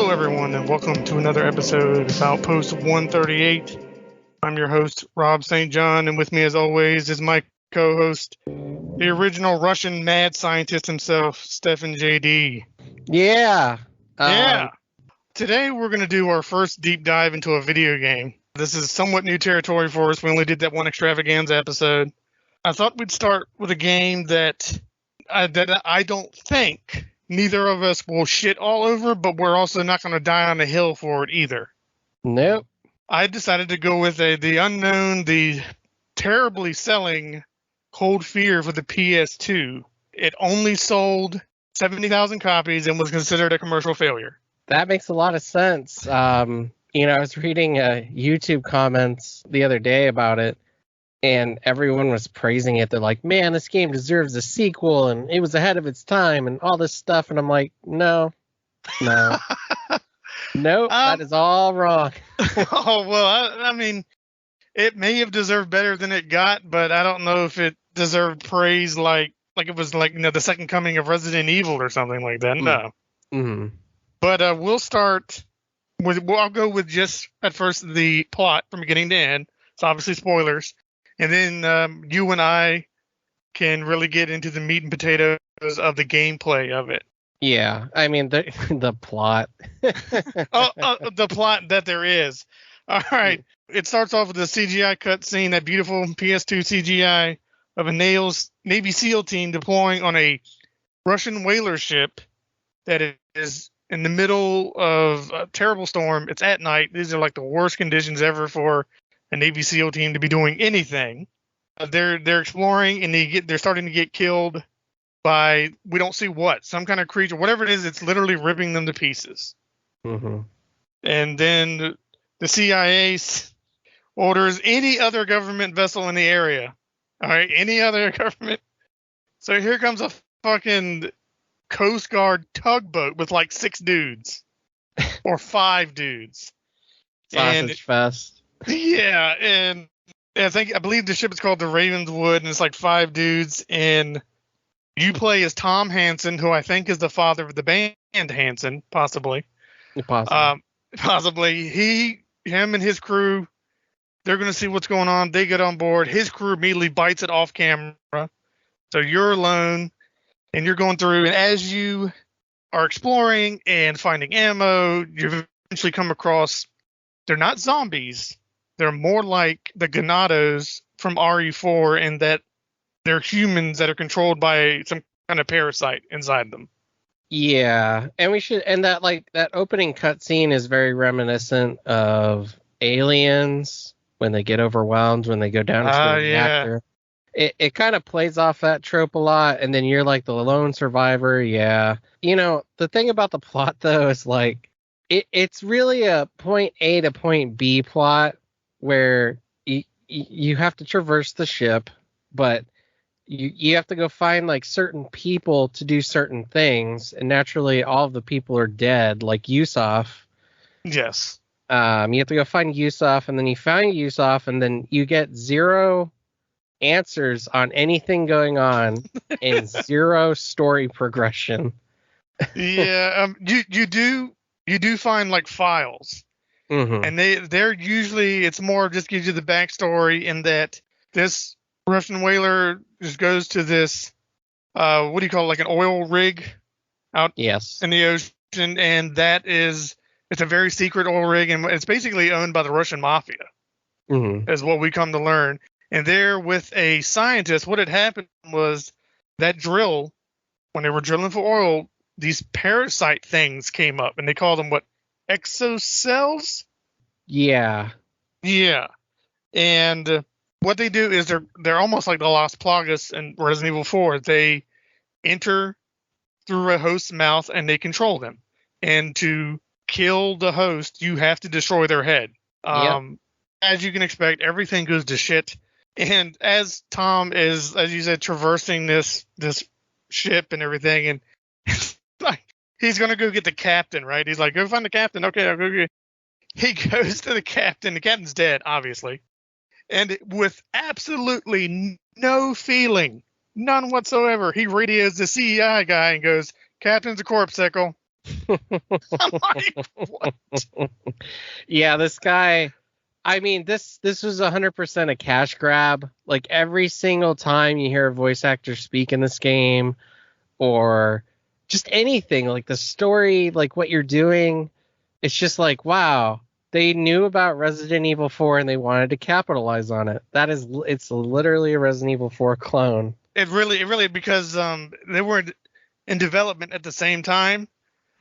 Hello, everyone, and welcome to another episode of Outpost 138. I'm your host, Rob St. John, and with me, as always, is my co-host, the original Russian mad scientist himself, Stefan JD. Yeah. Yeah. Today, we're going to do our first deep dive into a video game. This is somewhat new territory for us. We only did that one extravaganza episode. I thought we'd start with a game that I don't think neither of us will shit all over, but we're also not going to die on a hill for it either. Nope. I decided to go with the unknown, the terribly selling Cold Fear for the PS2. It only sold 70,000 copies and was considered a commercial failure. That makes a lot of sense. I was reading YouTube comments the other day about it, and everyone was praising it. They're like, man, this game deserves a sequel, and it was ahead of its time, and all this stuff. And I'm like, no. Nope, that is all wrong. Oh, well, I mean, it may have deserved better than it got, but I don't know if it deserved praise like it was like, the second coming of Resident Evil or something like that. No. Mm-hmm. But we'll start with, I'll go with just at first the plot from beginning to end. It's obviously spoilers. And then you and I can really get into the meat and potatoes of the gameplay of it. Yeah, I mean, the plot. The plot that there is. All right. It starts off with a CGI cutscene, that beautiful PS2 CGI of a Navy SEAL team deploying on a Russian whaler ship that is in the middle of a terrible storm. It's at night. These are like the worst conditions ever for a Navy SEAL team to be doing anything. They're exploring, and they're starting to get killed by, we don't see what, some kind of creature, whatever it is. It's literally ripping them to pieces. Mm-hmm. And then the CIA orders any other government vessel in the area. All right, any other government. So here comes a fucking Coast Guard tugboat with like 6 dudes or 5 dudes. Sausage fest. Yeah, and I believe the ship is called the Ravenswood, and it's like 5 dudes, and you play as Tom Hansen, who I think is the father of the band Hansen, possibly. Possibly. Him and his crew, they're going to see what's going on. They get on board. His crew immediately bites it off camera. So you're alone, and you're going through, and as you are exploring and finding ammo, you eventually come across, they're not zombies. They're more like the Ganados from RE4 in that they're humans that are controlled by some kind of parasite inside them. Yeah, and that opening cutscene is very reminiscent of Aliens when they get overwhelmed, when they go down to the reactor. It kind of plays off that trope a lot, and then you're like the lone survivor. Yeah. The thing about the plot, though, is like it's really a point A to point B plot where you have to traverse the ship, but you have to go find like certain people to do certain things, and naturally all of the people are dead, like Yusuf. Yes. You have to go find Yusuf, and then you find Yusuf, and then you get 0 answers on anything going on and 0 story progression. Yeah, you do find like files. Mm-hmm. And they're usually, it's more just gives you the backstory in that this Russian whaler just goes to this, what do you call it, like an oil rig out in the ocean, and it's a very secret oil rig, and it's basically owned by the Russian mafia, is what we come to learn. And there with a scientist, what had happened was that drill, when they were drilling for oil, these parasite things came up, and they called them what? Exocells? Yeah. And what they do is they're almost like the Las Plagas in Resident Evil 4. They enter through a host's mouth and they control them. And to kill the host, you have to destroy their head. As you can expect, everything goes to shit. And as Tom is, as you said, traversing this ship and everything, and he's going to go get the captain, right? He's like, go find the captain. Okay, I'll go get. He goes to the captain. The captain's dead, obviously. And with absolutely no feeling, none whatsoever, he radios the CEI guy and goes, Captain's a corpse, Sickle. I'm like, what? Yeah, this guy. I mean, this was 100% a cash grab. Like every single time you hear a voice actor speak in this game, or just anything, like the story, like what you're doing, it's just like, wow, they knew about Resident Evil 4 and they wanted to capitalize on it. It's literally a Resident Evil 4 clone. It really, because they were in development at the same time,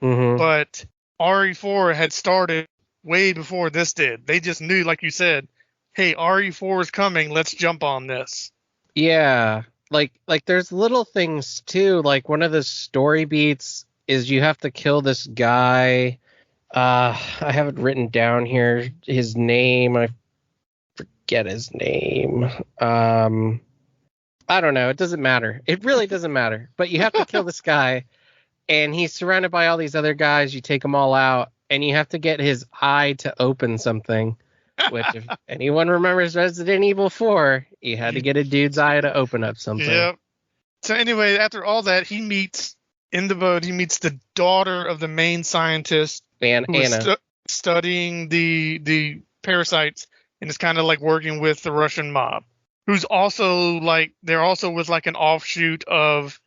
but RE4 had started way before this did. They just knew, like you said, hey, RE4 is coming. Let's jump on this. Yeah. Like there's little things too. Like one of the story beats is you have to kill this guy. I have it written down here. His name, I forget his name. I don't know. It doesn't matter. It really doesn't matter. But you have to kill this guy, and he's surrounded by all these other guys. You take them all out, and you have to get his eye to open something. Which, if anyone remembers Resident Evil 4, you had to get a dude's eye to open up something. Yep. So anyway, after all that, he meets the daughter of the main scientist, Anna, studying the parasites, and is kind of like working with the Russian mob, who's also like they're also with like an offshoot of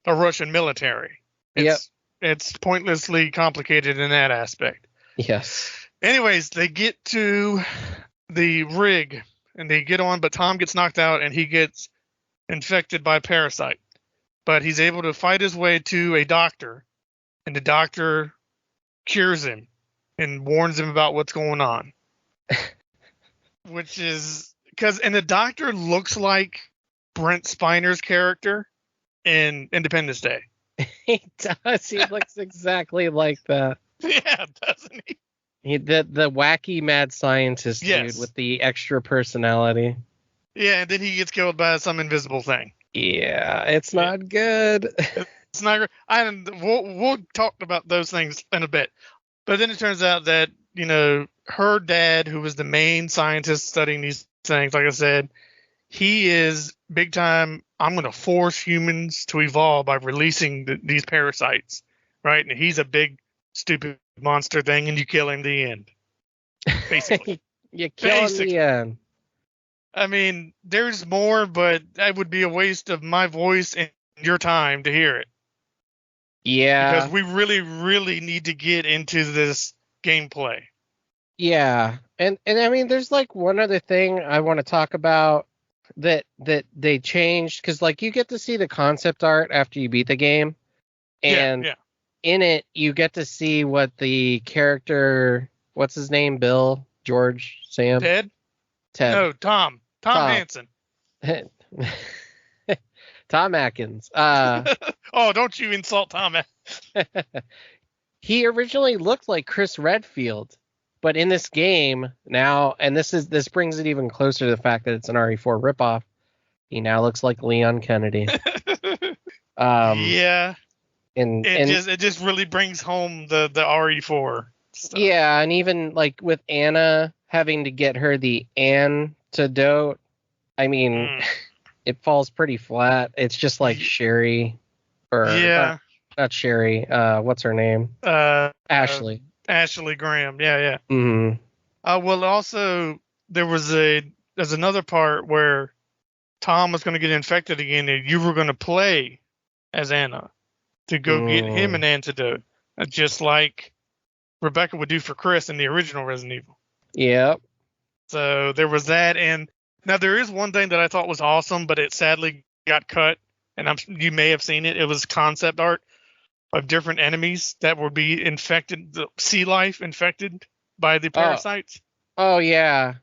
a Russian military. It's pointlessly complicated in that aspect. Yes. Anyways, they get to the rig and they get on, but Tom gets knocked out and he gets infected by a parasite. But he's able to fight his way to a doctor, and the doctor cures him and warns him about what's going on. Which is and the doctor looks like Brent Spiner's character in Independence Day. He does. He looks exactly like that. Yeah, doesn't he? The wacky mad scientist dude with the extra personality. Yeah, and then he gets killed by some invisible thing. Yeah, it's not good. It's not good. We'll talk about those things in a bit. But then it turns out that, her dad, who was the main scientist studying these things, like I said, he is big time, I'm going to force humans to evolve by releasing these parasites, right? And he's a big, stupid monster thing, and you kill him in the end. Basically. You kill him in the end. I mean, there's more, but that would be a waste of my voice and your time to hear it. Yeah. Because we really, really need to get into this gameplay. Yeah. And I mean, there's like one other thing I want to talk about that they changed, because like you get to see the concept art after you beat the game. And in it, you get to see what the character, what's his name? Bill, George, Sam? Ted? No, Tom Hansen. Tom Atkins. Oh, don't you insult Tom Atkins. He originally looked like Chris Redfield, but in this game now, and this brings it even closer to the fact that it's an RE4 ripoff, he now looks like Leon Kennedy. Yeah. It just really brings home the RE4 stuff. Yeah, and even like with Anna having to get her the antidote, I mean, it falls pretty flat. It's just like Sherry, or not Sherry. What's her name? Ashley. Ashley Graham. Yeah. Mm-hmm. Well, also there's another part where Tom was going to get infected again, and you were going to play as Anna to go get him an antidote, just like Rebecca would do for Chris in the original Resident Evil. Yep. So there was that, and now there is one thing that I thought was awesome, but it sadly got cut, and you may have seen it. It was concept art of different enemies that would be infected, the sea life infected by the parasites. Oh yeah.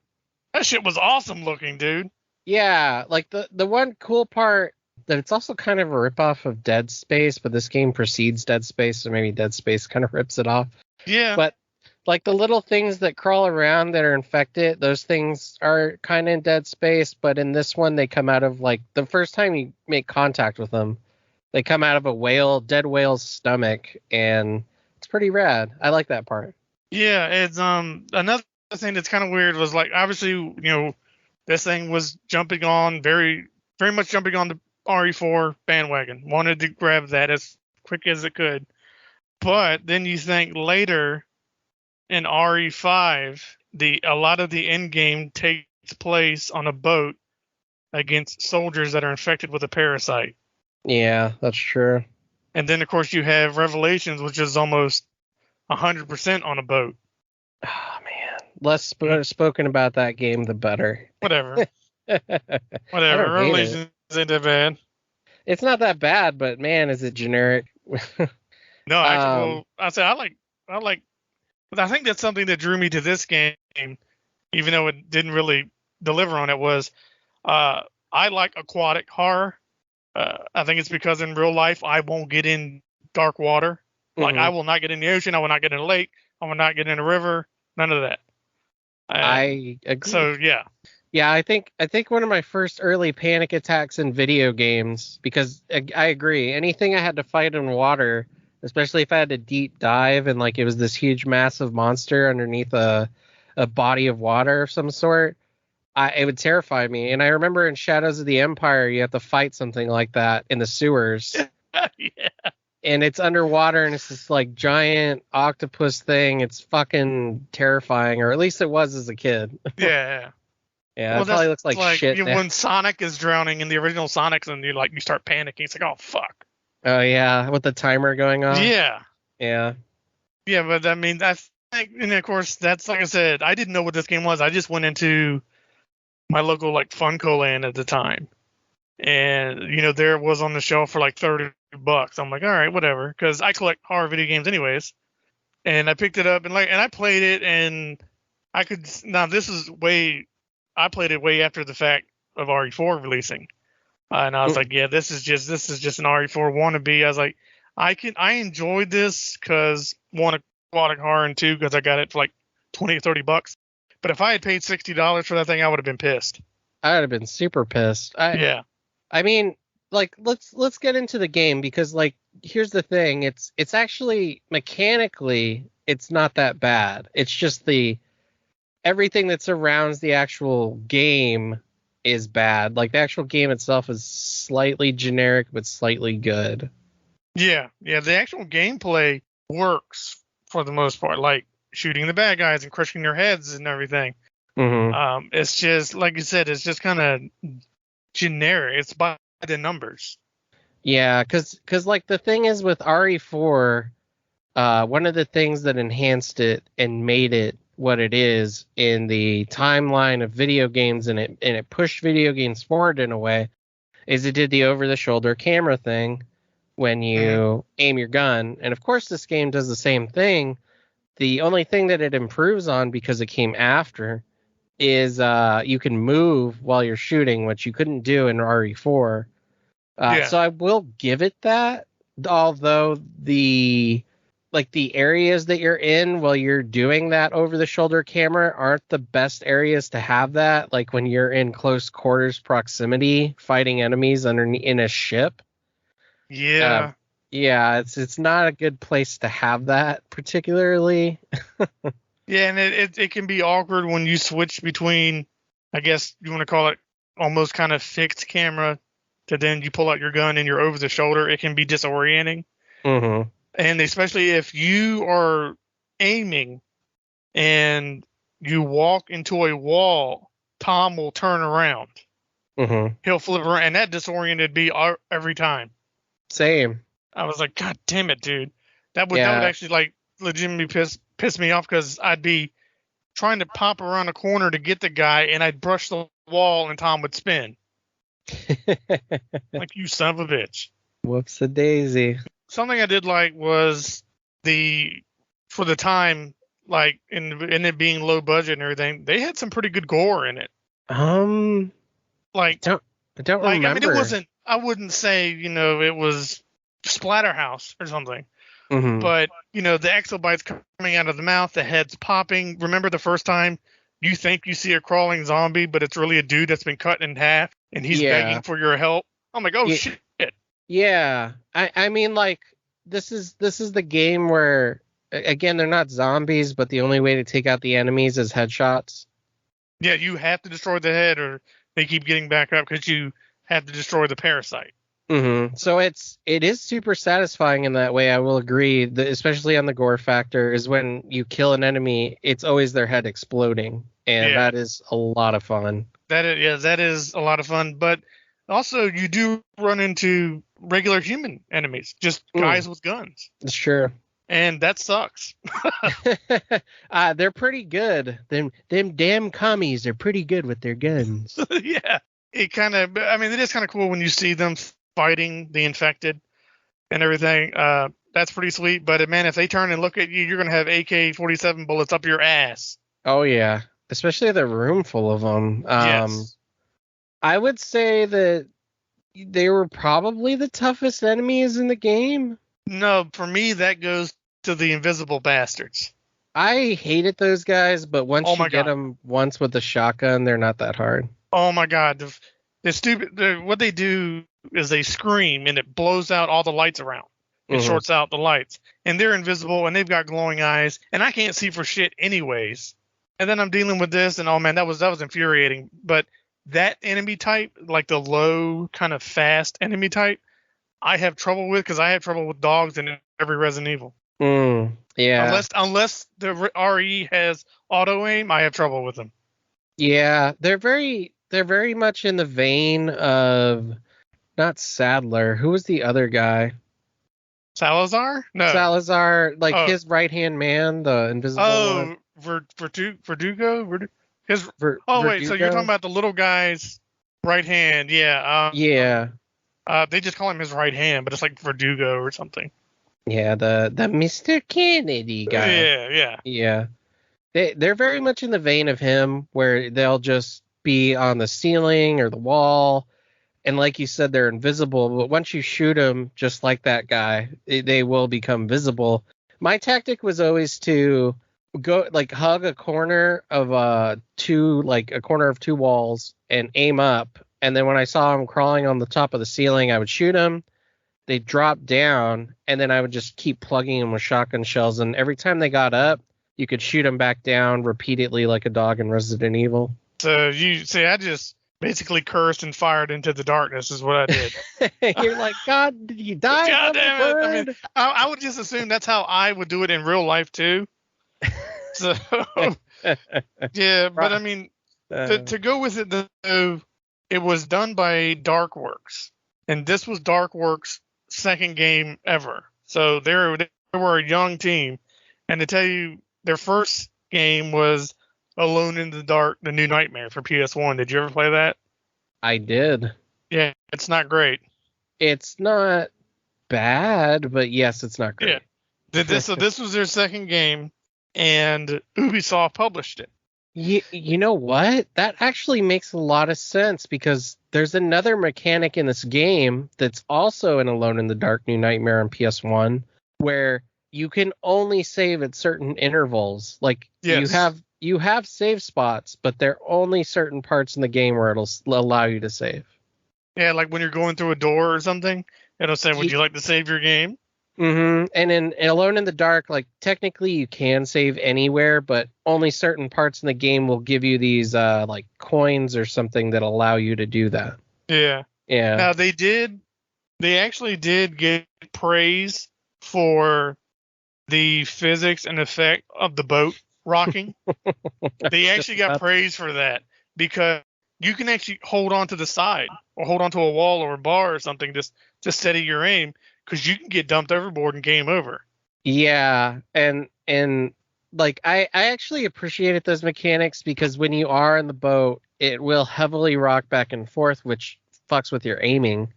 That shit was awesome looking, dude. Yeah, like the one cool part that it's also kind of a ripoff of Dead Space, but this game precedes Dead Space, so maybe Dead Space kind of rips it off. Yeah. But like the little things that crawl around that are infected, those things are kind of in Dead Space, but in this one they come out of, like, the first time you make contact with them, they come out of a dead whale's stomach, and it's pretty rad. I like that part. Yeah, it's another thing that's kind of weird was, like, obviously, this thing was jumping on very much jumping on the RE4 bandwagon. Wanted to grab that as quick as it could. But then you think later in RE5, a lot of the end game takes place on a boat against soldiers that are infected with a parasite. Yeah, that's true. And then, of course, you have Revelations, which is almost 100% on a boat. Oh, man. Less spoken about that game, the better. Whatever. I Whatever. don't hate Revelations ain't that bad. It's not that bad, but man, is it generic. No, actually, well, I like, but I think that's something that drew me to this game, even though it didn't really deliver on it, was I like aquatic horror. I think it's because in real life, I won't get in dark water. Like, I will not get in the ocean. I will not get in a lake. I will not get in a river. None of that. I agree. So, yeah. Yeah, I think one of my first early panic attacks in video games, because I agree, anything I had to fight in water, especially if I had to deep dive and like it was this huge massive monster underneath a body of water of some sort, it would terrify me. And I remember in Shadows of the Empire, you have to fight something like that in the sewers. Yeah. And it's underwater and it's this like giant octopus thing. It's fucking terrifying, or at least it was as a kid. Yeah. Yeah, well, it probably looks like shit. When Sonic is drowning in the original Sonics and you start panicking, it's like, oh fuck. Oh yeah, with the timer going on. Yeah. Yeah. Yeah, but I mean, and of course, that's like I said, I didn't know what this game was. I just went into my local Funko Land at the time, and there it was on the shelf for like $30. I'm like, all right, whatever, because I collect horror video games anyways. And I picked it up and I played it, and I could now this is way. I played it way after the fact of RE4 releasing, and I was like, yeah, this is just an RE4 wannabe. I was like, I enjoyed this because one, aquatic horror, and two, because I got it for like $20 or $30. But if I had paid $60 for that thing, I would have been pissed. I would have been super pissed. Yeah. I mean, let's get into the game, because here's the thing, it's actually mechanically it's not that bad. It's just everything that surrounds the actual game is bad. Like, the actual game itself is slightly generic, but slightly good. Yeah. The actual gameplay works for the most part, like shooting the bad guys and crushing their heads and everything. Mm-hmm. It's just, like you said, it's just kind of generic. It's by the numbers. Yeah, because the thing is with RE4, one of the things that enhanced it and made it what it is in the timeline of video games, and it pushed video games forward in a way, is it did the over-the-shoulder camera thing when you aim your gun. And of course this game does the same thing. The only thing that it improves on, because it came after, is you can move while you're shooting, which you couldn't do in RE4. So I will give it that, although the areas that you're in while you're doing that over-the-shoulder camera aren't the best areas to have that. Like when you're in close quarters proximity fighting enemies in a ship. Yeah. It's not a good place to have that particularly. Yeah, and it can be awkward when you switch between, I guess you want to call it almost kind of fixed camera to then you pull out your gun and you're over the shoulder. It can be disorienting. Mm-hmm. And especially if you are aiming and you walk into a wall, Tom will turn around. Mm-hmm. He'll flip around, and that disoriented me every time. Same. I was like, God damn it, dude. That would actually legitimately piss me off, because I'd be trying to pop around a corner to get the guy, and I'd brush the wall, and Tom would spin. Like, you son of a bitch. Whoops-a-daisy. Something I did like was for the time, like in it being low budget and everything, they had some pretty good gore in it. I don't remember. I mean, it wasn't. I wouldn't say it was Splatterhouse or something. Mm-hmm. But the exobites coming out of the mouth, the heads popping. Remember the first time you think you see a crawling zombie, but it's really a dude that's been cut in half and he's begging for your help. I'm like, oh shit. Yeah, I mean, this is the game where, again, they're not zombies, but the only way to take out the enemies is headshots. Yeah, you have to destroy the head, or they keep getting back up because you have to destroy the parasite. Mm-hmm. So it is super satisfying in that way. I will agree, especially on the gore factor, is when you kill an enemy, it's always their head exploding, and that is a lot of fun. That is a lot of fun. But also, you do run into regular human enemies, just guys with guns. It's true. And that sucks. They're pretty good. Them damn commies are pretty good with their guns. Yeah. It is kind of cool when you see them fighting the infected and everything. That's pretty sweet. But man, if they turn and look at you, you're going to have AK-47 bullets up your ass. Oh, yeah. Especially the room full of them. Yes. I would say that they were probably the toughest enemies in the game. No, for me, that goes to the invisible bastards. I hated those guys, but once you get them once with the shotgun, they're not that hard. Oh my God. What they do is they scream and it blows out all the lights around. It shorts out the lights. And they're invisible and they've got glowing eyes. And I can't see for shit anyways. And then I'm dealing with this and oh man, that was infuriating. But that enemy type, like the low kind of fast enemy type, I have trouble with because I have trouble with dogs in every Resident Evil. Yeah. Unless the RE has auto aim, I have trouble with them. Yeah, they're very much in the vein of not Sadler. Who was the other guy? Salazar? No. Salazar, like his right-hand man, the invisible one. Verdugo? Verdugo? So you're talking about the little guy's right hand. Yeah. Yeah. They just call him his right hand, but it's like Verdugo or something. Yeah, the Mr. Kennedy guy. Yeah. They're very much in the vein of him, where they'll just be on the ceiling or the wall, and like you said, they're invisible. But once you shoot them, just like that guy, they will become visible. My tactic was always to go hug a corner of two walls and aim up, and then when I saw them crawling on the top of the ceiling, I would shoot them. They dropped down, and then I would just keep plugging them with shotgun shells. And every time they got up, you could shoot them back down repeatedly like a dog in Resident Evil. So I just basically cursed and fired into the darkness is what I did. You're like, God, did you die? God damn it. I mean, I would just assume that's how I would do it in real life too. So, yeah, but I mean, to go with it, though, it was done by Darkworks. And this was Darkworks' second game ever. So they were a young team. And to tell you, their first game was Alone in the Dark, The New Nightmare for PS1. Did you ever play that? I did. Yeah, it's not great. It's not bad, but yes, it's not great. Yeah. So this was their second game, and Ubisoft published it. You know what? That actually makes a lot of sense because there's another mechanic in this game that's also in Alone in the Dark New Nightmare on PS1 where you can only save at certain intervals. Like you have save spots, but there are only certain parts in the game where it'll allow you to save. Yeah, like when you're going through a door or something, it'll say, "Would you like to save your game?" Mm-hmm. And in Alone in the Dark, like technically you can save anywhere, but only certain parts in the game will give you these like coins or something that allow you to do that. Yeah. Yeah. Now they actually did get praise for the physics and effect of the boat rocking. They actually got praise for that because you can actually hold on to the side or hold on to a wall or a bar or something just to steady your aim. Because you can get dumped overboard and game over. Yeah, and like I actually appreciated those mechanics because when you are in the boat, it will heavily rock back and forth, which fucks with your aiming,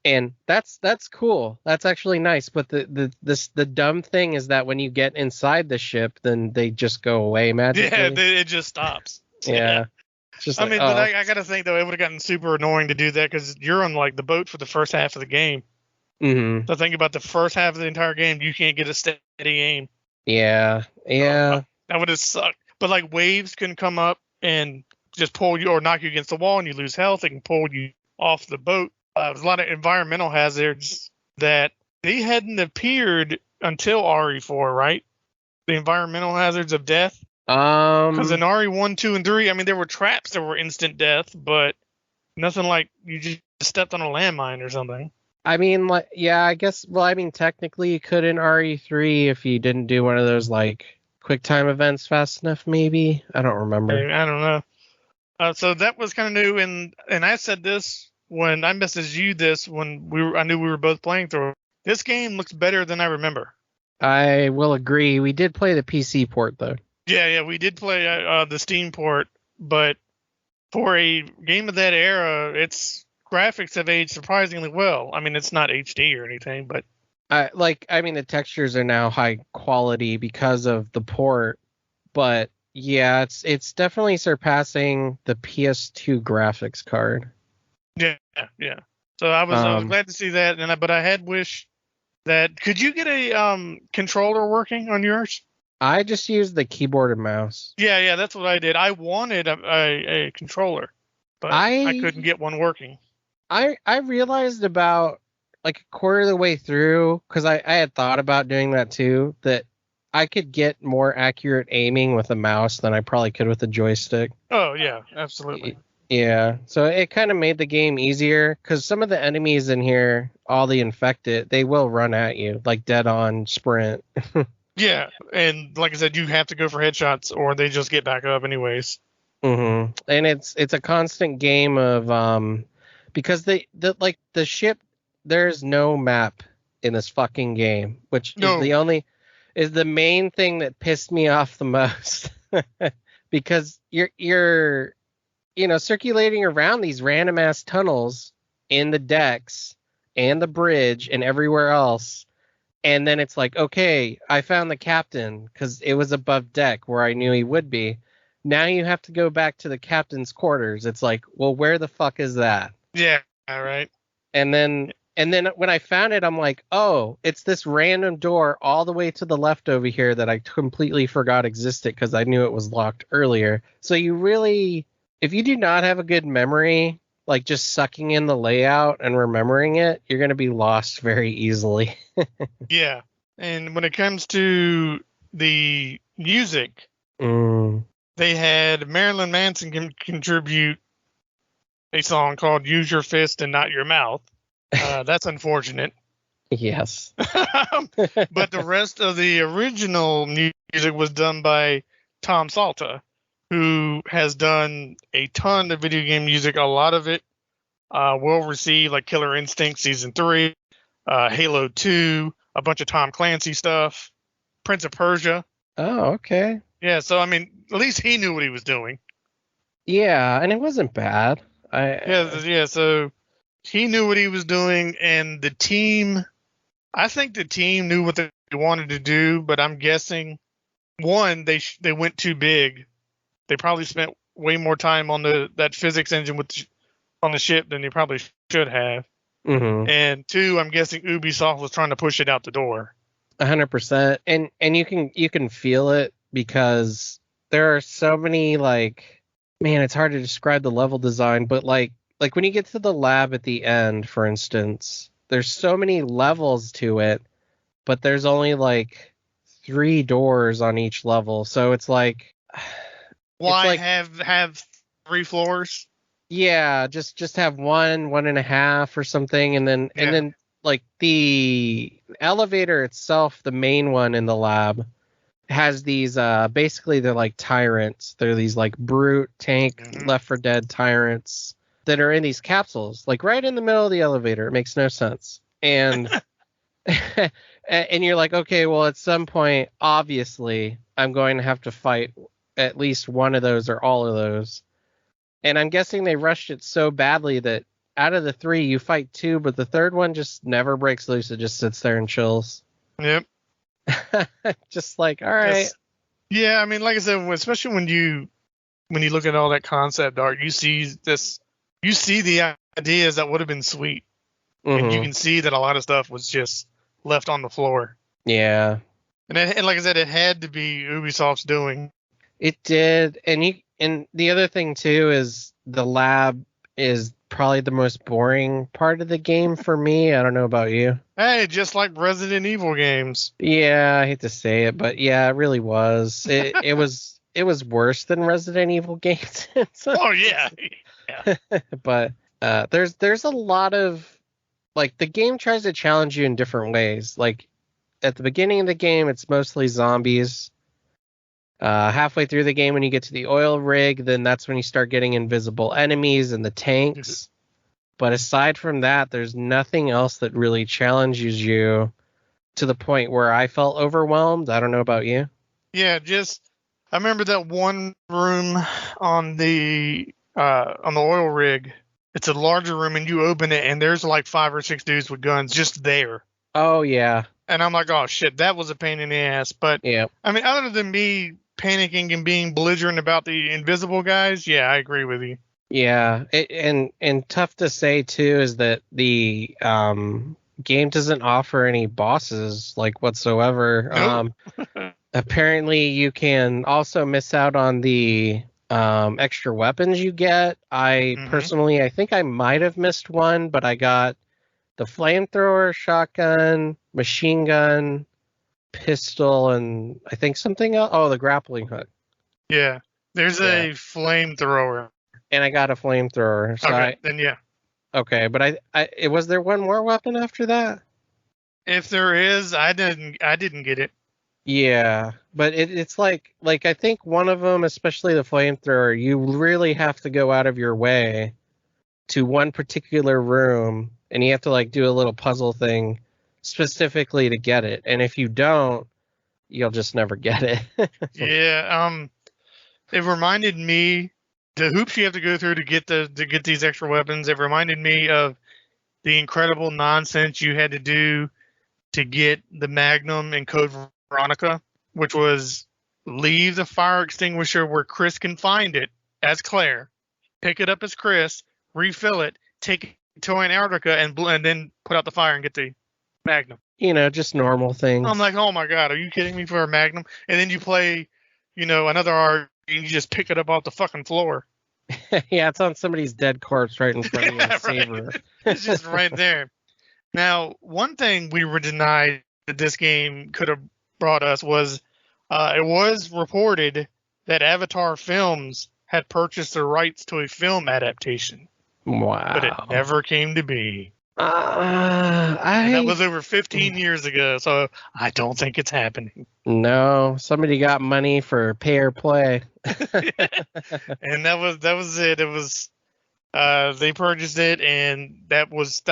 and that's cool. That's actually nice. But the dumb thing is that when you get inside the ship, then they just go away magically. Yeah, it just stops. Yeah. Just but I gotta think though, it would have gotten super annoying to do that because you're on like the boat for the first half of the game. Mm-hmm. So think about the first half of the entire game, you can't get a steady aim. Yeah. That would have sucked. But like waves can come up and just pull you or knock you against the wall and you lose health. It can pull you off the boat. There's a lot of environmental hazards that they hadn't appeared until RE4, right? The environmental hazards of death. Because in RE1, 2, and 3, I mean, there were traps that were instant death, but nothing like you just stepped on a landmine or something. I mean, like, yeah, I guess. Well, I mean, technically, you could in RE3 if you didn't do one of those like quick time events fast enough. Maybe I don't remember. I don't know. So that was kind of new, and I said this when I messaged you this when I knew we were both playing through. This game looks better than I remember. I will agree. We did play the PC port though. Yeah, we did play the Steam port, but for a game of that era, its graphics have aged surprisingly well. I mean, it's not HD or anything, but I mean, the textures are now high quality because of the port, but yeah, it's definitely surpassing the PS2 graphics card. Yeah. So I was glad to see that, but I had wished that could you get a controller working on yours? I just used the keyboard and mouse. Yeah, that's what I did. I wanted a controller, but I couldn't get one working. I realized about like a quarter of the way through, because I had thought about doing that too, that I could get more accurate aiming with a mouse than I probably could with a joystick. Oh, yeah, absolutely. Yeah, so it kind of made the game easier, because some of the enemies in here, all the infected, they will run at you, like dead on sprint. Yeah, and like I said, you have to go for headshots or they just get back up anyways. Mm-hmm. And it's a constant game of because the ship, there's no map in this fucking game, which is the main thing that pissed me off the most. Because you're circulating around these random ass tunnels in the decks and the bridge and everywhere else. And then it's like, okay, I found the captain because it was above deck where I knew he would be. Now you have to go back to the captain's quarters. It's like, well, where the fuck is that? Yeah, right. And then when I found it, I'm like, oh, it's this random door all the way to the left over here that I completely forgot existed because I knew it was locked earlier. So you really, if you do not have a good memory, like just sucking in the layout and remembering it, you're going to be lost very easily. Yeah. And when it comes to the music, they had Marilyn Manson contribute a song called Use Your Fist and Not Your Mouth. That's unfortunate. Yes. But the rest of the original music was done by Tom Salta, who has done a ton of video game music. A lot of it well received, like Killer Instinct Season 3, Halo 2, a bunch of Tom Clancy stuff, Prince of Persia. Oh, okay. Yeah, so I mean, at least he knew what he was doing. Yeah, and it wasn't bad. So he knew what he was doing, and the team, I think the team knew what they wanted to do, but I'm guessing, one, they went too big. They probably spent way more time on that physics engine on the ship than they probably should have. Mm-hmm. And two, I'm guessing Ubisoft was trying to push it out the door. 100%. And you can feel it because there are so many, like, man, it's hard to describe the level design, but like when you get to the lab at the end, for instance, there's so many levels to it, but there's only like 3 doors on each level. So it's like, why have 3 floors? Yeah, just have 1.5 or something, and then like the elevator itself, the main one in the lab, has these basically they're like tyrants. They're these like brute tank Left 4 Dead tyrants that are in these capsules, like right in the middle of the elevator. It makes no sense. And and you're like, okay, well at some point, obviously, I'm going to have to fight at least one of those or all of those. And I'm guessing they rushed it so badly that out of the 3, you fight 2, but the third one just never breaks loose. It just sits there and chills. Yep. Just like, all right. Yeah, I mean, like I said, especially when you look at all that concept art, you see the ideas that would have been sweet. Mm-hmm. And you can see that a lot of stuff was just left on the floor. Yeah. And like I said, it had to be Ubisoft's doing. It did. And the other thing, too, is the lab is probably the most boring part of the game for me. I don't know about you. Hey, just like Resident Evil games. Yeah, I hate to say it, but yeah, it really was. It was worse than Resident Evil games. Oh, yeah. But there's a lot of like the game tries to challenge you in different ways. Like at the beginning of the game, it's mostly zombies. Halfway through the game, when you get to the oil rig, then that's when you start getting invisible enemies and the tanks. But aside from that, there's nothing else that really challenges you to the point where I felt overwhelmed. I don't know about you. Yeah, I remember that one room on the oil rig. It's a larger room, and you open it, and there's like 5 or 6 dudes with guns just there. Oh yeah. And I'm like, oh shit, that was a pain in the ass. But yeah, I mean, other than me panicking and being belligerent about the invisible guys, yeah, I agree with you. Yeah, and tough to say too is that the game doesn't offer any bosses like whatsoever. Nope. Apparently, you can also miss out on the extra weapons you get. Personally, I think I might have missed one, but I got the flamethrower, shotgun, machine gun, pistol, and I think something else. Oh, the grappling hook. Yeah, there's a flamethrower. And I got a flamethrower. So okay, then yeah. Okay, but was there one more weapon after that? If there is, I didn't get it. Yeah, but it's like I think one of them, especially the flamethrower, you really have to go out of your way to one particular room, and you have to like do a little puzzle thing specifically to get it. And if you don't, you'll just never get it. Yeah, it reminded me the hoops you have to go through to get these extra weapons. It reminded me of the incredible nonsense you had to do to get the Magnum in Code Veronica, which was leave the fire extinguisher where Chris can find it as Claire, pick it up as Chris, refill it, take it to Antarctica, and then put out the fire and get the Magnum. Just normal things. I'm like, oh my god, are you kidding me for a Magnum? And then you play, another RP, and you just pick it up off the fucking floor. Yeah, it's on somebody's dead corpse right in front of you. Right. It's just right there. Now, one thing we were denied that this game could have brought us was it was reported that Avatar Films had purchased the rights to a film adaptation. Wow. But it never came to be. And that was over 15 years ago, so I don't think it's happening. No, somebody got money for pay or play. And that was it. It was they purchased it, and that was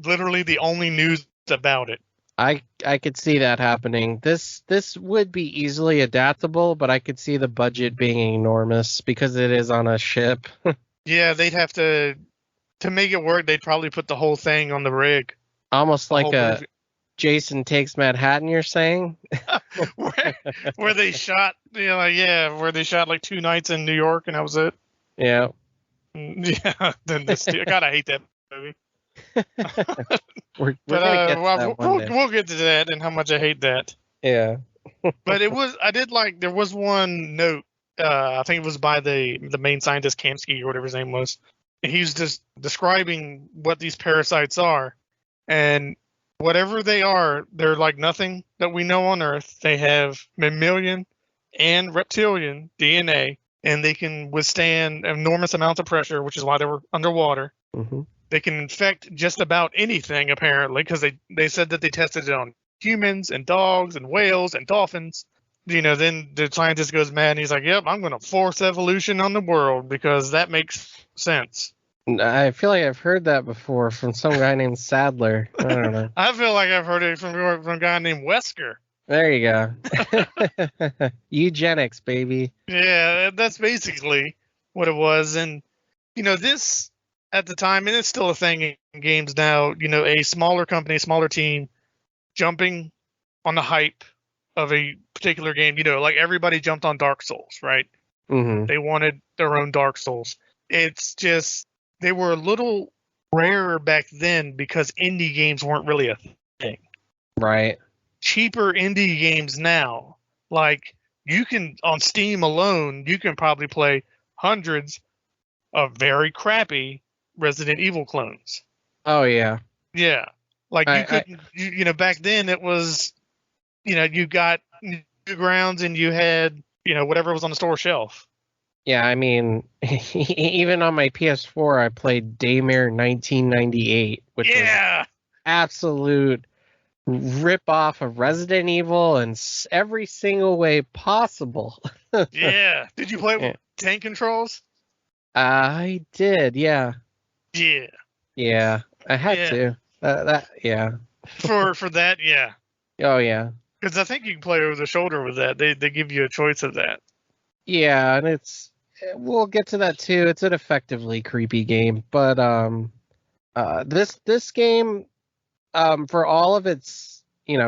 literally the only news about it. I could see that happening. This would be easily adaptable, but I could see the budget being enormous because it is on a ship. Yeah, they'd have to make it work. They'd probably put the whole thing on the rig. Almost like a Jason Takes Manhattan, you're saying? where they shot, where they shot like 2 nights in New York, and that was it. Yeah. Yeah. Then God, I hate that movie. we're gonna get to that one day. We'll get to that and how much I hate that. Yeah. But there was one note. I think it was by the main scientist Kamsky or whatever his name was. He was just describing what these parasites are, and whatever they are, they're like nothing that we know on Earth. They have mammalian and reptilian DNA, and they can withstand enormous amounts of pressure, which is why they were underwater. Mm-hmm. They can infect just about anything, apparently, because they said that they tested it on humans and dogs and whales and dolphins. Then the scientist goes mad, and he's like, yep, I'm going to force evolution on the world because that makes sense. I feel like I've heard that before from some guy named Sadler. I don't know. I feel like I've heard it from a guy named Wesker. There you go. Eugenics, baby. Yeah, that's basically what it was. And, this at the time, and it's still a thing in games now, a smaller company, smaller team jumping on the hype of a particular game, like everybody jumped on Dark Souls, right? Mm-hmm. They wanted their own Dark Souls. It's just, they were a little rarer back then because indie games weren't really a thing. Right. Cheaper indie games now, like you can, on Steam alone, you can probably play hundreds of very crappy Resident Evil clones. Oh, yeah. Yeah. Like you couldn't, back then it was, you got Newgrounds and you had, whatever was on the store shelf. Yeah, I mean, even on my PS4, I played Daymare 1998, which was absolute rip off of Resident Evil in every single way possible. Yeah. Did you play with tank controls? I did, yeah. Yeah. Yeah, I had to. Yeah. For that, yeah. Oh, yeah. Because I think you can play over the shoulder with that. They give you a choice of that. Yeah, and we'll get to that too. It's an effectively creepy game, but this game, for all of its,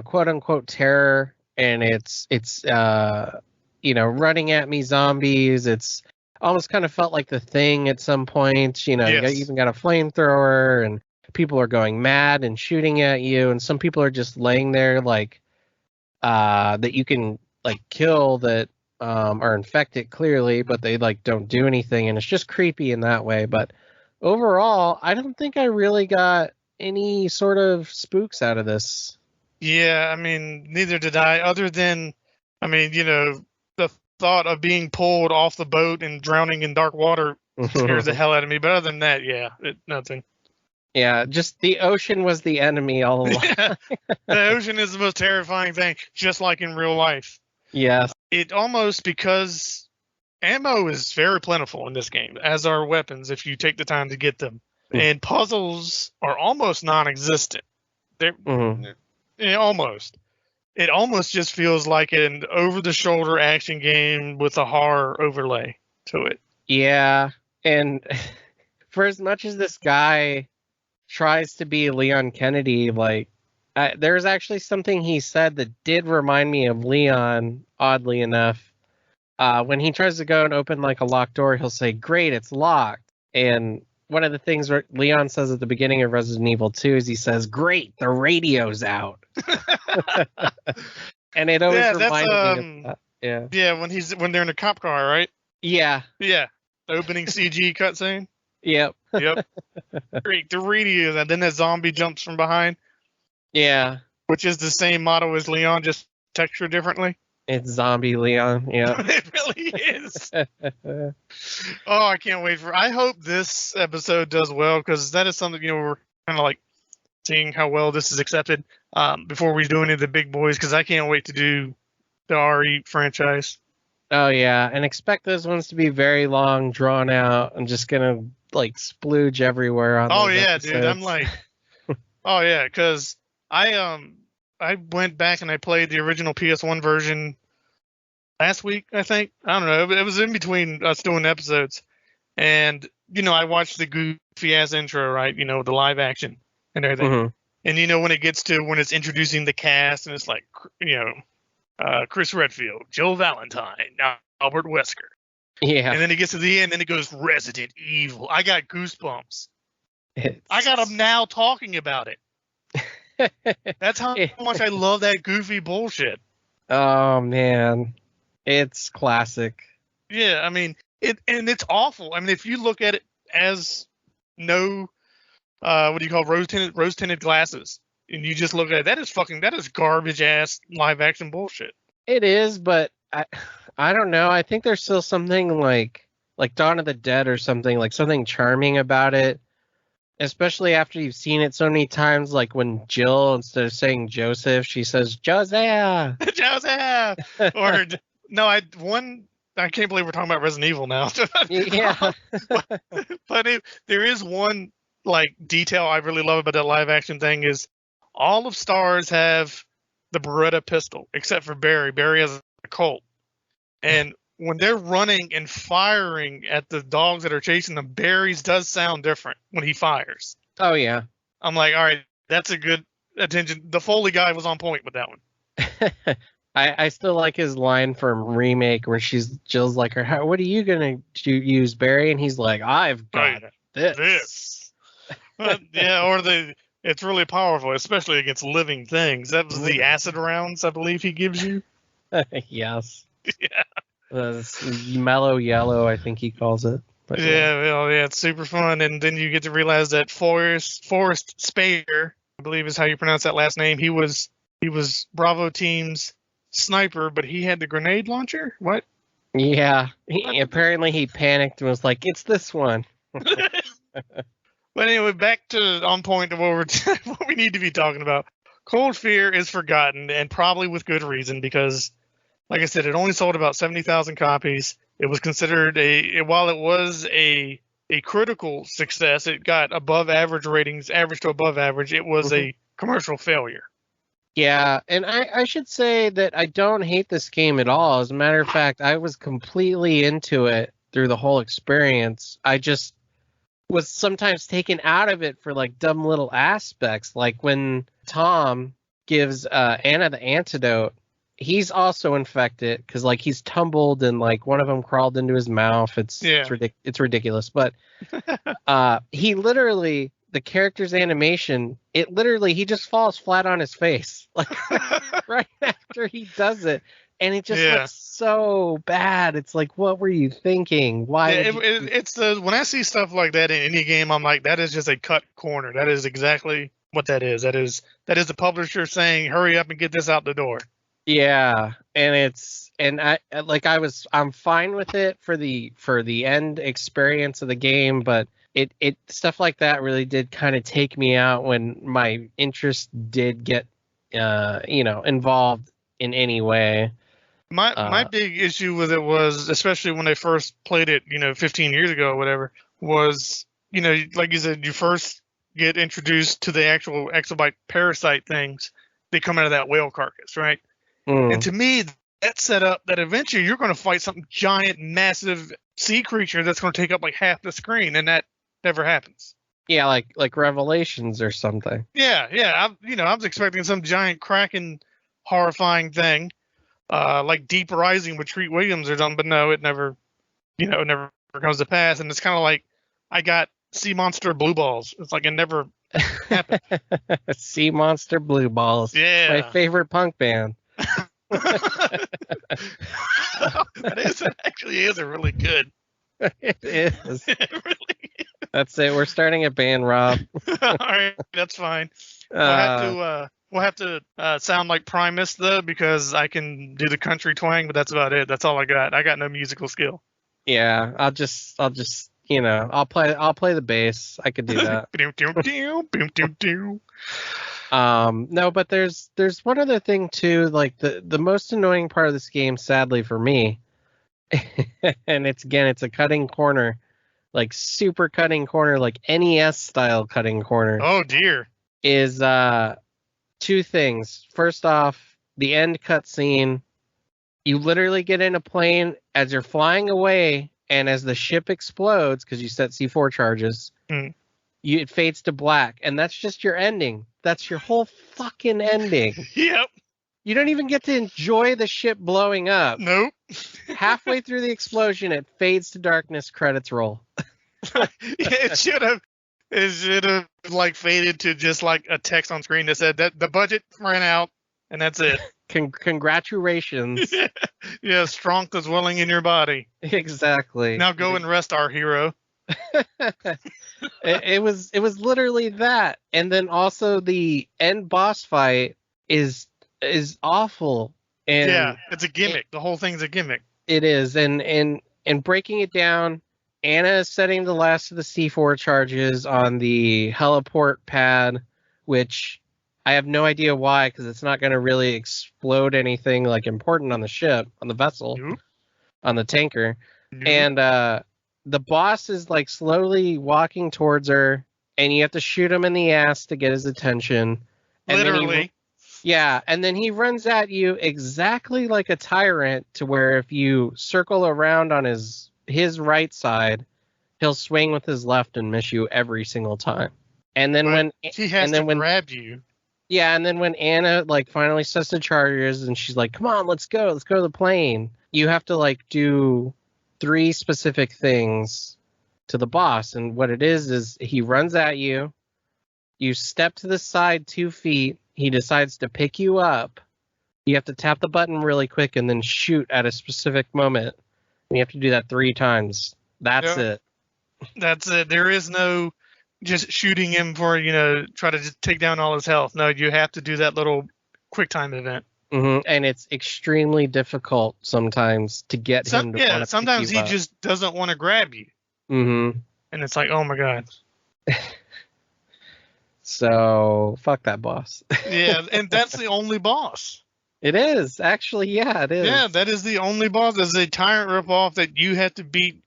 quote unquote terror, and it's running at me zombies, it's almost kind of felt like The Thing at some point. You even got a flamethrower, and people are going mad and shooting at you, and some people are just laying there like that you can like kill that are infected clearly, but they like don't do anything, and it's just creepy in that way. But overall, I don't think I really got any sort of spooks out of this. Yeah, I mean, neither did I, other than, I mean, the thought of being pulled off the boat and drowning in dark water scares the hell out of me. But other than that, yeah, nothing. Yeah, just the ocean was the enemy all along. Yeah, the ocean is the most terrifying thing, just like in real life. Yes. It almost, because ammo is very plentiful in this game, as are weapons if you take the time to get them. And puzzles are almost non-existent. They're almost. It almost just feels like an over-the-shoulder action game with a horror overlay to it. Yeah, and for as much as this guy tries to be Leon Kennedy, like there's actually something he said that did remind me of Leon, oddly enough. When he tries to go and open like a locked door, he'll say, "Great, it's locked." And one of the things Leon says at the beginning of Resident Evil 2 is he says, "Great, the radio's out." And it always reminded me of that. Yeah. Yeah, when they're in a cop car, right? Yeah. Yeah. The opening CG cutscene. Yep. Great, the radio, and then that zombie jumps from behind. Yeah. Which is the same motto as Leon, just textured differently. It's zombie Leon, yeah. It really is. Oh, I can't wait I hope this episode does well, because that is something, we're kind of like seeing how well this is accepted before we do any of the big boys, because I can't wait to do the RE franchise. Oh, yeah, and expect those ones to be very long, drawn out, and just gonna like splooge everywhere on those episodes. Dude, I'm like, oh yeah, because I went back and I played the original PS1 version last week, I think. I don't know. It was in between us doing episodes. And, I watched the goofy ass intro, right? The live action and everything. Mm-hmm. And, when it's introducing the cast and it's like, Chris Redfield, Joe Valentine, Albert Wesker. Yeah. And then it gets to the end and it goes Resident Evil. I got goosebumps. I got them now talking about it. That's how much I love that goofy bullshit. Oh man, it's classic. Yeah, I mean it's awful. I mean, if you look at it as no, what do you call rose tinted glasses, and you just look at it, that is garbage ass live action bullshit. It is, but I don't know. I think there's still something like Dawn of the Dead or something, like something charming about it. Especially after you've seen it so many times, like when Jill, instead of saying Joseph, she says Joseph. Joseph. Or no, I can't believe we're talking about Resident Evil now. Yeah. but there is one like detail I really love about that live action thing is all of Stars have the Beretta pistol except for Barry. Barry has a Colt, and when they're running and firing at the dogs that are chasing them, Barry's does sound different when he fires. Oh, yeah. I'm like, all right, that's a good attention. The Foley guy was on point with that one. I still like his line from Remake where Jill's like, what are you going to use, Barry? And he's like, I've got this. Yeah, it's really powerful, especially against living things. That was the acid rounds, I believe he gives you. Yes. Yeah. Mellow yellow, I think he calls it. But yeah, it's super fun, and then you get to realize that Forrest Speyer, I believe is how you pronounce that last name. He was Bravo Team's sniper, but he had the grenade launcher. What? Yeah, apparently he panicked and was like, "It's this one." But anyway, back to on point of what we need to be talking about. Cold Fear is forgotten, and probably with good reason, because, like I said, it only sold about 70,000 copies. It was considered while it was a critical success, it got above average ratings, average to above average. It was a commercial failure. Yeah, and I should say that I don't hate this game at all. As a matter of fact, I was completely into it through the whole experience. I just was sometimes taken out of it for like dumb little aspects, like when Tom gives Anna the antidote. He's also infected because like he's tumbled and like one of them crawled into his mouth. It's ridiculous, but he literally, the character's animation, he just falls flat on his face like right after he does it. And it just looks so bad. It's like, what were you thinking? Why? It's when I see stuff like that in any game, I'm like, that is just a cut corner. That is exactly what that is. That is the publisher saying, hurry up and get this out the door. Yeah, and I'm fine with it for the end experience of the game, but it stuff like that really did kind of take me out when my interest did get involved in any way. My big issue with it was, especially when I first played it, 15 years ago or whatever, was, like you said, you first get introduced to the actual exobyte parasite things. They come out of that whale carcass, right? And to me, that set up that eventually you're going to fight some giant, massive sea creature that's going to take up like half the screen, and that never happens. Yeah, like Revelations or something. Yeah. I was expecting some giant Kraken, horrifying thing. Like Deep Rising with Treat Williams or something, but no, it never comes to pass. And it's kind of like I got Sea Monster Blue Balls. It's like it never happened. Sea Monster Blue Balls. Yeah. My favorite punk band. That actually is a really good. It is. It really is. That's it. We're starting a band, Rob. All right, that's fine. We'll have to sound like Primus though, because I can do the country twang, but that's about it. That's all I got. I got no musical skill. Yeah, I'll just I'll play the bass. I could do that. No, but there's one other thing too, like the most annoying part of this game, sadly for me, and it's a cutting corner, like super cutting corner, like NES style cutting corner. Oh dear. Is two things. First off, the end cutscene. You literally get in a plane as you're flying away, and as the ship explodes, because you set C4 charges, it fades to black, and that's just your ending. That's your whole fucking ending. Yep. You don't even get to enjoy the ship blowing up. Nope. Halfway through the explosion, it fades to darkness, credits roll. It should have like faded to just like a text on screen that said that the budget ran out, and that's it. Congratulations. Yeah, strength is willing in your body. Exactly. Now go and rest our hero. It was literally that, and then also the end boss fight is awful. And yeah, it's a gimmick. The whole thing's a gimmick. It is, and breaking it down, Anna is setting the last of the C4 charges on the heliport pad, which I have no idea why, because it's not going to really explode anything like important on the ship, on the vessel, on the tanker. And the boss is like slowly walking towards her, and you have to shoot him in the ass to get his attention. And literally. And then he runs at you exactly like a tyrant, to where if you circle around on his right side, he'll swing with his left and miss you every single time. And then when he has to grab you. Yeah, and then when Anna like finally sets the charges and she's like, "Come on, let's go to the plane," you have to like do 3 specific things to the boss. And what it is he runs at you, you step to the side 2 feet, he decides to pick you up. You have to tap the button really quick and then shoot at a specific moment. And you have to do that 3 times. That's it. That's it. There is no just shooting him for, try to just take down all his health. No, you have to do that little quick time event. And it's extremely difficult sometimes to get him to want to sometimes he just doesn't want to grab you. And it's like, oh my God. So fuck that boss. Yeah, and that's the only boss. It is actually, yeah, it is. Yeah, that is the only boss. It's a tyrant ripoff that you have to beat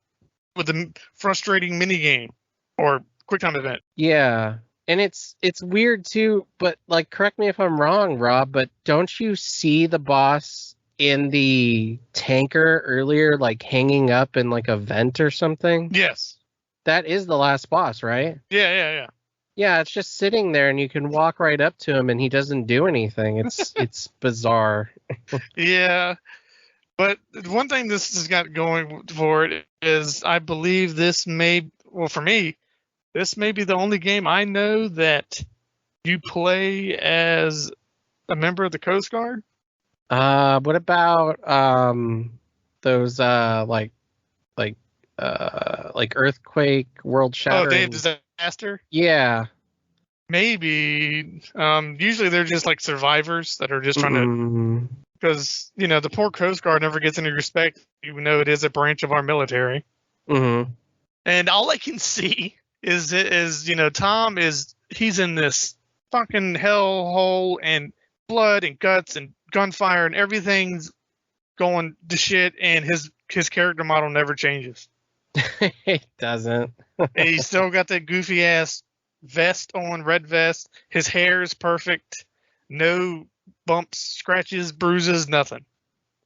with a frustrating mini game or quick time event. Yeah. And it's weird too, but like correct me if I'm wrong, Rob, but don't you see the boss in the tanker earlier, like hanging up in like a vent or something? Yes. That is the last boss, right? Yeah. Yeah, it's just sitting there and you can walk right up to him and he doesn't do anything. It's bizarre. Yeah. But one thing this has got going for it is I believe this may, well, for me, this may be the only game I know that you play as a member of the Coast Guard. What about those like earthquake, world shattering? Oh, Day of Disaster? Yeah. Maybe. Usually they're just like survivors that are just trying to, because the poor Coast Guard never gets any respect, even though it is a branch of our military. Mm-hmm. And all I can see is Tom he's in this fucking hellhole and blood and guts and gunfire and everything's going to shit, and his character model never changes. It doesn't. He's still got that goofy ass vest on, red vest. His hair is perfect. No bumps, scratches, bruises, nothing.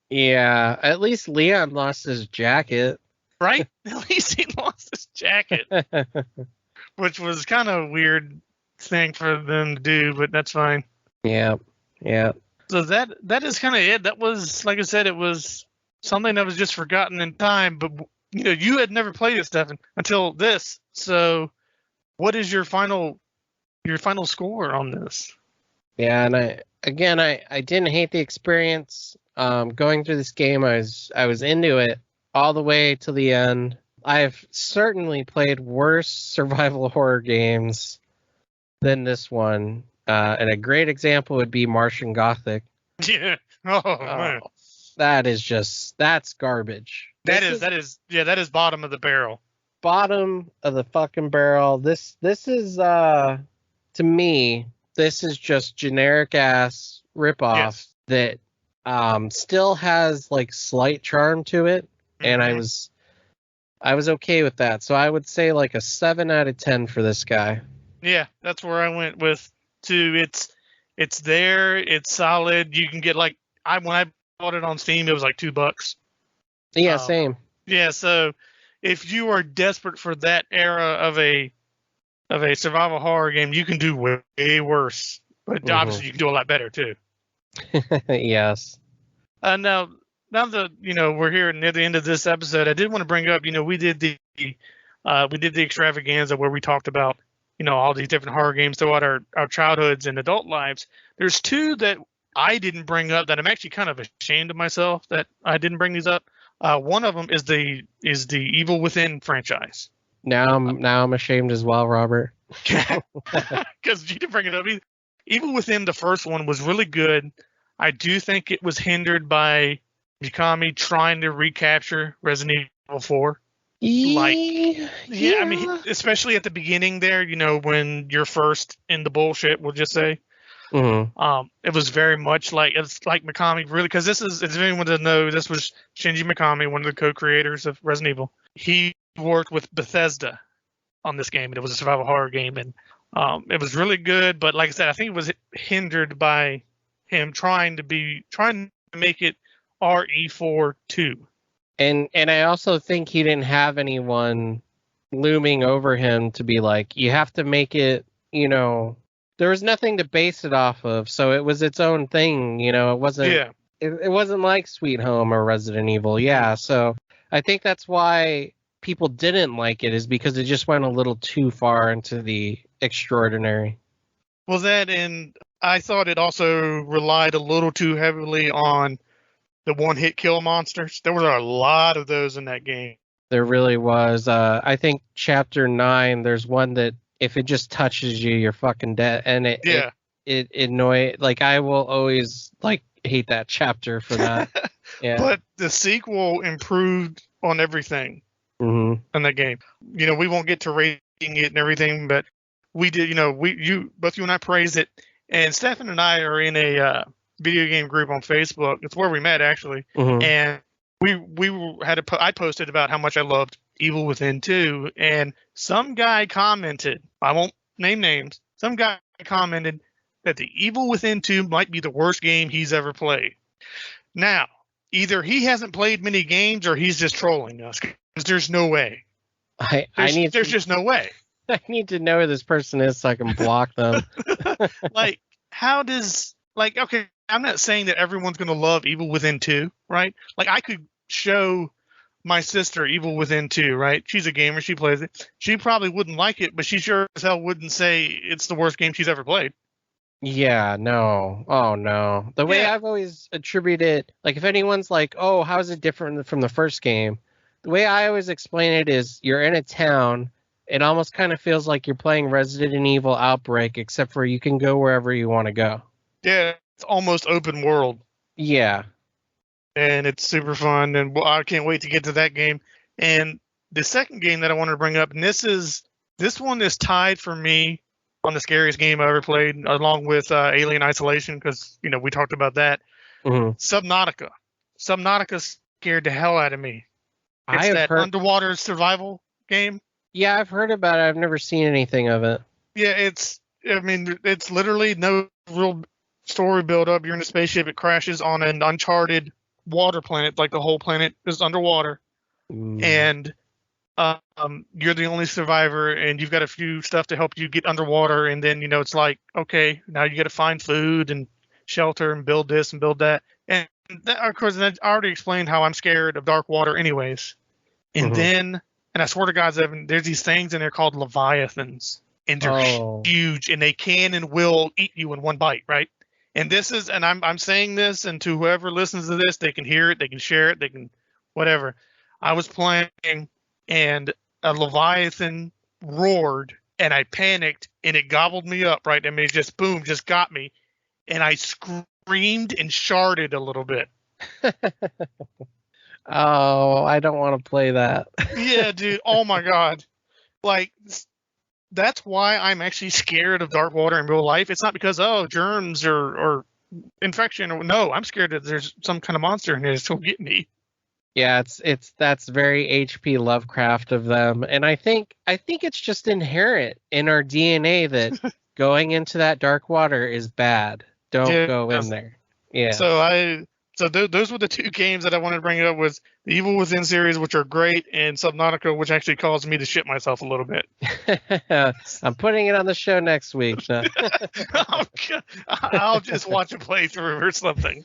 Yeah, at least Leon lost his jacket. Right? At least he lost his jacket. Which was kind of a weird thing for them to do, but that's fine. Yeah. So that is kind of it. That was, like I said, it was something that was just forgotten in time. But you had never played it, Stefan, until this. So, what is your final score on this? Yeah, and I didn't hate the experience. Going through this game, I was into it all the way to the end. I've certainly played worse survival horror games than this one. And a great example would be Martian Gothic. Yeah. Oh, man. That's garbage. That is bottom of the barrel. Bottom of the fucking barrel. This is to me, this is just generic ass ripoff that still has like slight charm to it. Mm-hmm. And I was okay with that. So I would say like a 7 out of 10 for this guy. Yeah, that's where I went with too. It's there, it's solid. You can get when I bought it on Steam, it was like $2. Yeah, same. Yeah, so if you are desperate for that era of a survival horror game, you can do way worse. But obviously you can do a lot better too. Yes. Now that we're here near the end of this episode, I did want to bring up, we did the extravaganza where we talked about all these different horror games throughout our childhoods and adult lives. There's two that I didn't bring up that I'm actually kind of ashamed of myself that I didn't bring these up. One of them is the Evil Within franchise. Now I'm ashamed as well, Robert. Because you didn't bring it up. Evil Within, the first one, was really good. I do think it was hindered by Mikami trying to recapture Resident Evil 4. I mean, especially at the beginning there, when you're first in the bullshit, we'll just say. Mm-hmm. It was very much it's like Mikami really, because if anyone doesn't know, this was Shinji Mikami, one of the co-creators of Resident Evil. He worked with Bethesda on this game, and it was a survival horror game, and it was really good. But like I said, I think it was hindered by him trying to make it RE4 2. And I also think he didn't have anyone looming over him to be like, you have to make it, there was nothing to base it off of. So it was its own thing, it wasn't, it wasn't like Sweet Home or Resident Evil. Yeah. So I think that's why people didn't like it, is because it just went a little too far into the extraordinary. Well, that, and I thought it also relied a little too heavily on the one-hit kill monsters. There were a lot of those in that game. There really was. I think Chapter 9, there's one that if it just touches you, you're fucking dead. And it annoy. Like, I will always hate that chapter for that. Yeah. But the sequel improved on everything in that game. We won't get to it and everything, but we did, both you and I praised it. And Stefan and I are in a video game group on Facebook. It's where we met, actually. Mm-hmm. And I posted about how much I loved Evil Within 2, and some guy commented, I won't name names, some guy commented that the Evil Within 2 might be the worst game he's ever played. Now, either he hasn't played many games or he's just trolling us, because there's no way. There's just no way. I need to know who this person is so I can block them. Okay, I'm not saying that everyone's going to love Evil Within 2, right? Like, I could show my sister Evil Within 2, right? She's a gamer. She plays it. She probably wouldn't like it, but she sure as hell wouldn't say it's the worst game she's ever played. Yeah, no. Oh, no. The way I've always attributed, like, if anyone's like, oh, how is it different from the first game? The way I always explain it is you're in a town. It almost kind of feels like you're playing Resident Evil Outbreak, except for you can go wherever you want to go. Yeah, it's almost open world. Yeah. And it's super fun, and I can't wait to get to that game. And the second game that I wanted to bring up, and this one is tied for me on the scariest game I ever played, along with Alien Isolation, because we talked about that. Mm-hmm. Subnautica. Subnautica scared the hell out of me. It's underwater survival game. Yeah, I've heard about it. I've never seen anything of it. Yeah, it's literally no real story build up. You're in a spaceship. It crashes on an uncharted water planet. Like, the whole planet is underwater. And you're the only survivor, and you've got a few stuff to help you get underwater. And then, it's like, okay, now you got to find food and shelter and build this and build that. And that, of course, I already explained how I'm scared of dark water anyways. And then... And I swear to God, Evan, there's these things in there called leviathans, and they're huge, and they can and will eat you in one bite, right? And I'm saying this, and to whoever listens to this, they can hear it, they can share it, they can whatever. I was playing, and a leviathan roared, and I panicked, and it gobbled me up, right? I mean, it just boom, just got me, and I screamed and sharded a little bit. Oh, I don't want to play that. Yeah, dude. Oh my God. Like, that's why I'm actually scared of dark water in real life. It's not because, germs or infection. No, I'm scared that there's some kind of monster in there that's going to get me. Yeah, that's very H.P. Lovecraft of them. And I think it's just inherent in our DNA that going into that dark water is bad. Don't go in there. Yeah. So those were the two games that I wanted to bring up, was the Evil Within series, which are great, and Subnautica, which actually caused me to shit myself a little bit. I'm putting it on the show next week. So. I'll just watch a playthrough or something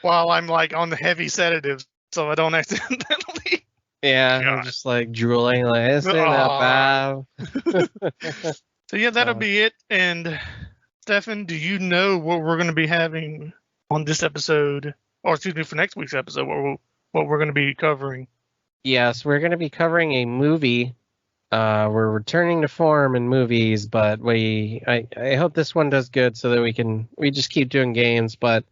while I'm like on the heavy sedatives, so I don't accidentally. Yeah, God. I'm just like drooling, like, it's not bad. So yeah, that'll be it. And Stefan, do you know what we're going to be having on this episode, or excuse me, for next week's episode, what we're going to be covering? Yes, we're going to be covering a movie. We're returning to form in movies, but I hope this one does good so that we just keep doing games, but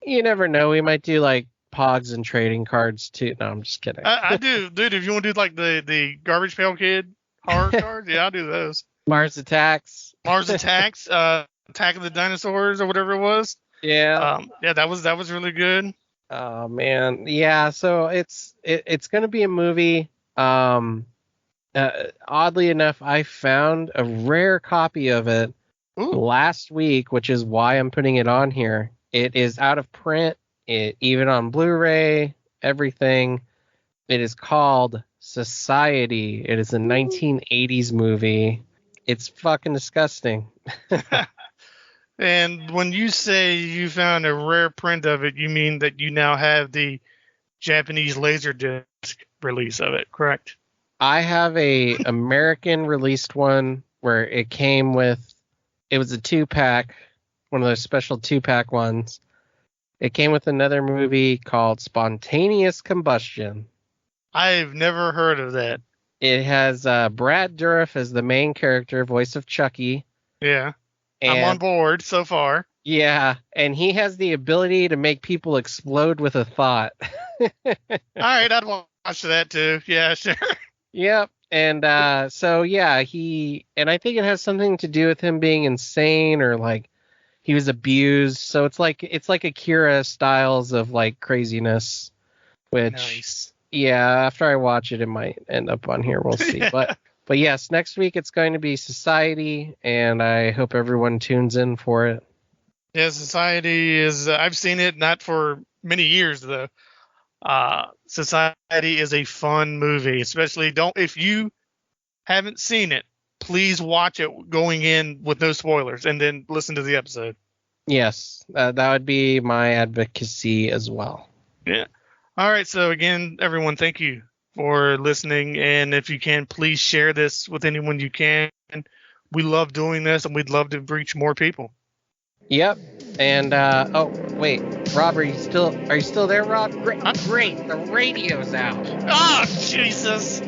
you never know. We might do like Pogs and trading cards too. No, I'm just kidding. I do, dude. If you want to do like the Garbage Pail Kid horror cards, yeah, I'll do those. Mars Attacks, Attack of the Dinosaurs, or whatever it was. Yeah. That was really good. Oh man, yeah. So it's going to be a movie. Oddly enough, I found a rare copy of it last week, which is why I'm putting it on here. It is out of print, even on Blu-ray, everything. It is called Society. It is a 1980s movie. It's fucking disgusting. And when you say you found a rare print of it, you mean that you now have the Japanese Laserdisc release of it, correct? I have a American released one where it came with, it was a 2-pack, one of those special 2-pack ones. It came with another movie called Spontaneous Combustion. I've never heard of that. It has Brad Dourif as the main character, voice of Chucky. Yeah. I'm on board so far. Yeah, and he has the ability to make people explode with a thought. All right, I'd watch that too. Yeah, sure. Yep, And so yeah, I think it has something to do with him being insane or like he was abused. So it's like Akira styles of like craziness, which nice. Yeah, after I watch it, it might end up on here. We'll see. But yes, next week it's going to be Society, and I hope everyone tunes in for it. Yeah, Society is. I've seen it, not for many years though. Society is a fun movie, especially if you haven't seen it, please watch it going in with no spoilers, and then listen to the episode. Yes, that would be my advocacy as well. Yeah. All right. So again, everyone, thank you for listening, and if you can, please share this with anyone you can. We love doing this, and we'd love to reach more people. Yep. And oh wait, Rob, are you still there, Rob? Great. The radio's out. Oh Jesus.